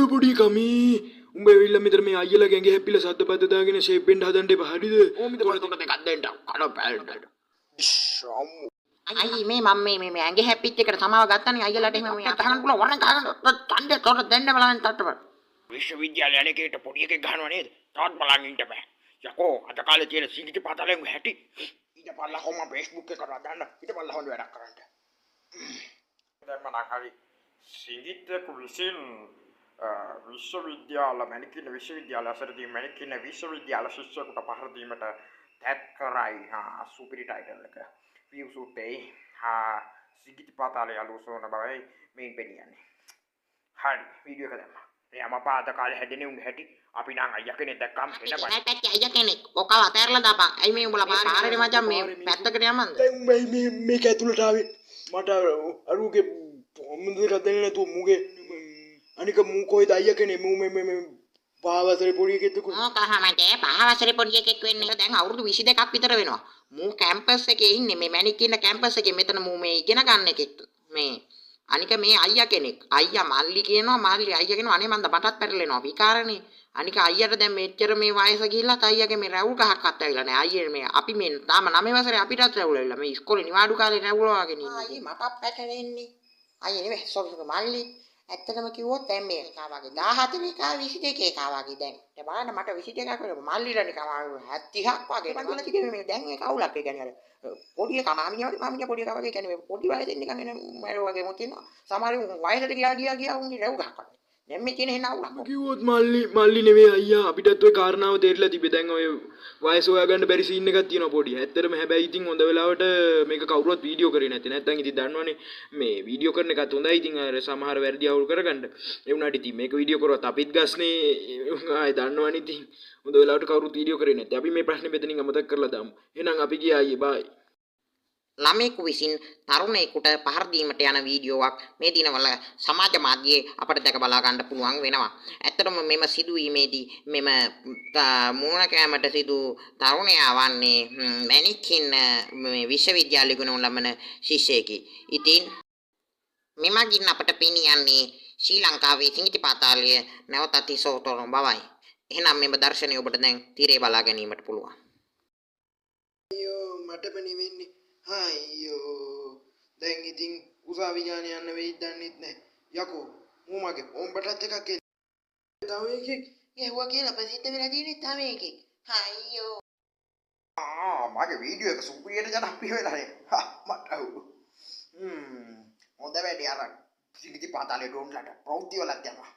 පොඩි කමී උඹ ඇවිල්ලා මෙතන මේ අයියලා ගෑන්ගේ හැප්පිලා සද්ද බද්ද දාගෙන ෂේප් වෙන්න හදන්න එපා හරිද? ඕ මිද පොඩ දෙකක් දෙන්න කන පැල්ලට. අයියේ මේ මම මේ ඇඟේ හැප්පිච්ච එකට සමාව ගත්තානේ අයියලාට එහෙම මේ අතහන් පුළුවන් වරෙන් ගහන්න ඡන්දේ තොර දෙන්න බලන්න තට්ටපන්. විශ්වවිද්‍යාලය අනේකේට පොඩි එකෙක් ගහනවා නේද? තාත් බලන් ඉන්න බෑ. යකෝ අද කාලේ තියෙන සිංගිති පාතාලෙන් හැටි. ඊට පල්ලා කොහොම Facebook එක කරලා දාන්න. ඊට පල්ලා හොඳ වැඩක් කරන්න. දැන් මම හරි සිංගිතක විසින් විශ්වවිද්‍යාල මැනිකින විශ්වවිද්‍යාල අසරදී මැනිකින විශ්වවිද්‍යාල ශිෂ්‍යයෙකුට පහර දීමට තැත් කරයි. සුපිරි ටයිටල් එක. views උත්තේ සිංගිති පාතාලේ අලුසෝන බවයි මේන් පෙන්නන්නේ. හරි වීඩියෝ එක දැම්මා. එයාම පාත කාලේ හැදෙන්නේ උන් හැටි අපි නම් අයියා කෙනෙක් දැක්කම එන්න බෑ. නෑ පැත්තේ අයියා කෙනෙක්. ඔකව අතහැරලා දාපන්. ඇයි මේ උඹලා පාරේ මචං මේ පැත්තකට යමන්ද? දැන් මේක ඇතුළට ආවේ මට අරුගේ මොමුදේ කදෙන්නේ නැතුව මුගේ අනික මූ කොයිද අයියා කෙනෙක් මූ මේ පහවසරේ පොඩි එකෙක්ද කො මොකහමද පහවසරේ පොඩි එකෙක් වෙන්නේ දැන් අවුරුදු 22ක් විතර වෙනවා මූ කැම්පස් එකේ ඉන්නේ මේ මැනික් ඉන්න කැම්පස් එකේ මෙතන මූ මේ ඉගෙන ගන්න එකෙක් මේ අනික මේ අයියා කෙනෙක් අයියා මල්ලි කියනවා මල්ලි අයියා කියනවා අනේ මන්ද මටත් පැටලෙනවා විකාරනේ අනික අයියට දැන් මෙච්චර මේ වයස ගිහිල්ලා අයියාගේ මේ රැවුල් ගහක්වත් ඇවිල්ලා නැහැ අයියේ මේ අපි මේ තාම 9 වසරේ අපිටත් රැවුල් ඇවිල්ලා මේ ඉස්කෝලේ නිවාඩු කාලේ රැවුල් වගේ ඉන්නේ අයියේ මටත් පැටලෙන්නේ අයියේ නෙමෙයි සෝරි මල්ලි ඇත්තටම කිව්වොත් දැන් මේ එකා වගේ 14 එකා 22 එකා වගේ දැන් බලන්න මට 22 එකක් වෙනවා මල්ලිලා නිකන් 70ක් වගේ මල්ලිලා කිව්වේ මේ දැන් ඒක අවුලක් ඒ කියන්නේ අර පොඩි එකා මාමියා පොඩි එකා වගේ කියන්නේ මේ පොඩි වයසෙන් නිකන් එන මර වගේ මොකද තියෙනවා සමහර වයසට ගියා උන්ගේ රැව් ගහක් වගේ දැන් මේ කියන එන අවුලක් කිව්වොත් මල්ලි නෙවෙයි අයියා අපිටත් ඔය කාරණාව තේරිලා තිබේ දැන් ඔය වයස හොයාගන්න බැරි සීන් එකක් තියෙනවා පොඩි. ඇත්තටම හැබැයි ඉතින් හොඳ වෙලාවට මේක කවුරුවත් වීඩියෝ කරේ නැත්තේ. නැත්තම් ඉතින් දන්නවනේ මේ වීඩියෝ කරන එකත් හොඳයි. ඉතින් අර සමහර වැරදි අවුල් කරගන්න. ඒ වුණාට ඉතින් මේක වීඩියෝ කරුවත් අපිත් ගස්නේ ආයේ දන්නවනේ ඉතින්. හොඳ වෙලාවට කවුරුත් වීඩියෝ කරේ නැත්තේ. අපි මේ ප්‍රශ්නේ මෙතනින් අමතක කරලා දාමු. එහෙනම් අපි ගියා අයියේ බයි. ළමයෙකු විසින් තරුණයෙකුට පහර දීමට යන වීඩියෝවක් මේ දිනවල සමාජ මාධ්‍යයේ අපට දැක බලා ගන්න පුළුවන් වෙනවා. ඇත්තටම මෙම සිදුවීමේදී මෙම මුණ කෑමට සිදු තරුණයා වන්නේ මැනිකින් මේ විශ්වවිද්‍යාලය ගුණ ලබන ශිෂ්‍යයෙකි. ඉතින් මෙමගින් අපට පෙනියන්නේ ශ්‍රී ලංකාවේ සිංගිති පාතාලය නැවතත් ඉසෝතන බවයි. එහෙනම් මෙම දර්ශනය ඔබට දැන් තීරේ බලා ගැනීමට පුළුවන්. අයියෝ මට පෙනෙන්නේ අයියෝ දැන් ඉතින් උසාවි ගාන යන්න වෙයිද දන්නෙත් නැහැ යකෝ මූ මගේ ඔම්බටත් එකක් තව එකෙක් ගැහුවා කියලා ප්‍රසිද්ධ වෙලා තියෙන්නේ තව එකෙක් අයියෝ මගේ වීඩියෝ එක සුපිරියට ජනප්‍රිය වෙලානේ මට හොඳ වැඩි අර සිංගිති පාතාලේ ඩෝන්ලට ප්‍රවෘත්ති වලත් යනවා